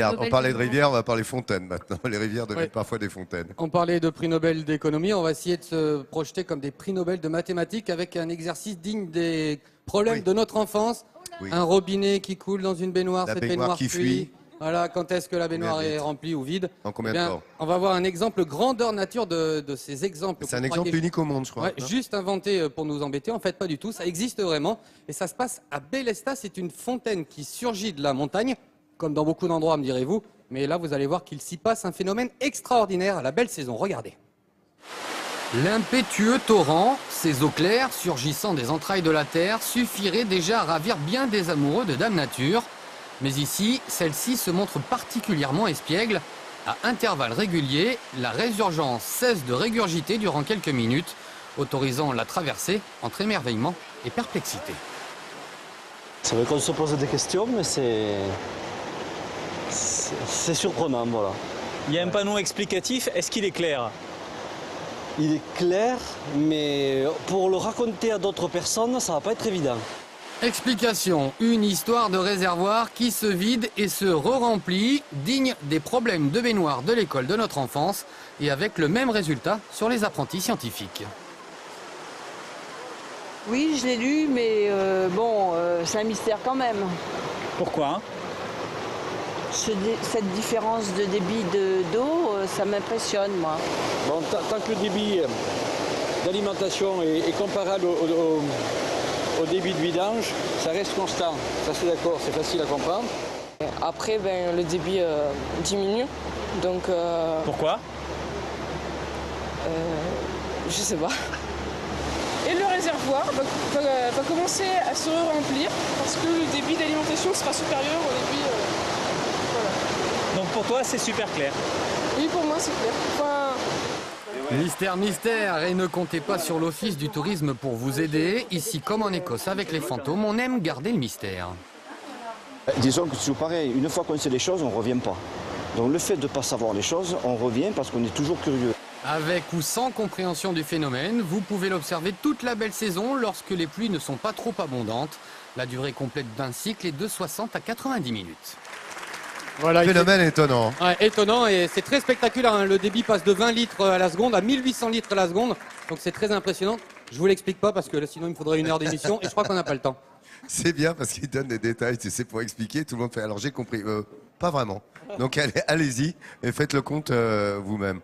On parlait de rivières, on va parler fontaines maintenant. Les rivières deviennent parfois des fontaines. On parlait de prix Nobel d'économie, on va essayer de se projeter comme des prix Nobel de mathématiques avec un exercice digne des problèmes de notre enfance. Oui. Un robinet qui coule dans une baignoire, La cette baignoire qui fuit. Voilà, quand est-ce que la baignoire est remplie ou vide? En combien de temps? On va voir un exemple grandeur nature de ces exemples. C'est un exemple unique au monde, je crois. Ouais, juste inventé pour nous embêter. En fait, pas du tout. Ça existe vraiment. Et ça se passe à Bélestat. C'est une fontaine qui surgit de la montagne, comme dans beaucoup d'endroits, me direz-vous. Mais là, vous allez voir qu'il s'y passe un phénomène extraordinaire à la belle saison. Regardez. L'impétueux torrent, ses eaux claires surgissant des entrailles de la terre, suffiraient déjà à ravir bien des amoureux de Dame Nature. Mais ici, celle-ci se montre particulièrement espiègle. À intervalles réguliers, la résurgence cesse de régurgiter durant quelques minutes, autorisant la traversée entre émerveillement et perplexité. C'est vrai qu'on se pose des questions, mais c'est surprenant, voilà. Il y a un panneau explicatif, est-ce qu'il est clair? Il est clair, mais pour le raconter à d'autres personnes, ça va pas être évident. Explication, une histoire de réservoir qui se vide et se re-remplit, digne des problèmes de baignoire de l'école de notre enfance, et avec le même résultat sur les apprentis scientifiques. Oui, je l'ai lu, mais c'est un mystère quand même. Pourquoi? Cette différence de débit d'eau, ça m'impressionne, moi. Bon, tant que le débit d'alimentation est comparable au débit de vidange, ça reste constant. Ça, c'est d'accord, c'est facile à comprendre. Après, le débit diminue, donc... Pourquoi? Je sais pas. Et le réservoir va commencer à se remplir parce que le débit d'alimentation sera supérieur au débit... Donc pour toi, c'est super clair? Oui, pour moi, c'est clair. Mystère, mystère, et ne comptez pas sur l'Office du tourisme pour vous aider. Ici, comme en Écosse avec les fantômes, on aime garder le mystère. Disons que c'est toujours pareil, une fois qu'on sait les choses, on ne revient pas. Donc le fait de ne pas savoir les choses, on revient parce qu'on est toujours curieux. Avec ou sans compréhension du phénomène, vous pouvez l'observer toute la belle saison lorsque les pluies ne sont pas trop abondantes. La durée complète d'un cycle est de 60 à 90 minutes. Voilà, phénomène étonnant. Ouais, étonnant, et c'est très spectaculaire, hein. Le débit passe de 20 litres à la seconde à 1800 litres à la seconde. Donc c'est très impressionnant. Je vous l'explique pas parce que sinon il me faudrait 1 heure d'émission et je crois qu'on n'a pas le temps. C'est bien parce qu'il donne des détails, tu sais, pour expliquer. Tout le monde fait. Alors j'ai compris. Pas vraiment. Donc allez-y et faites le compte vous-même.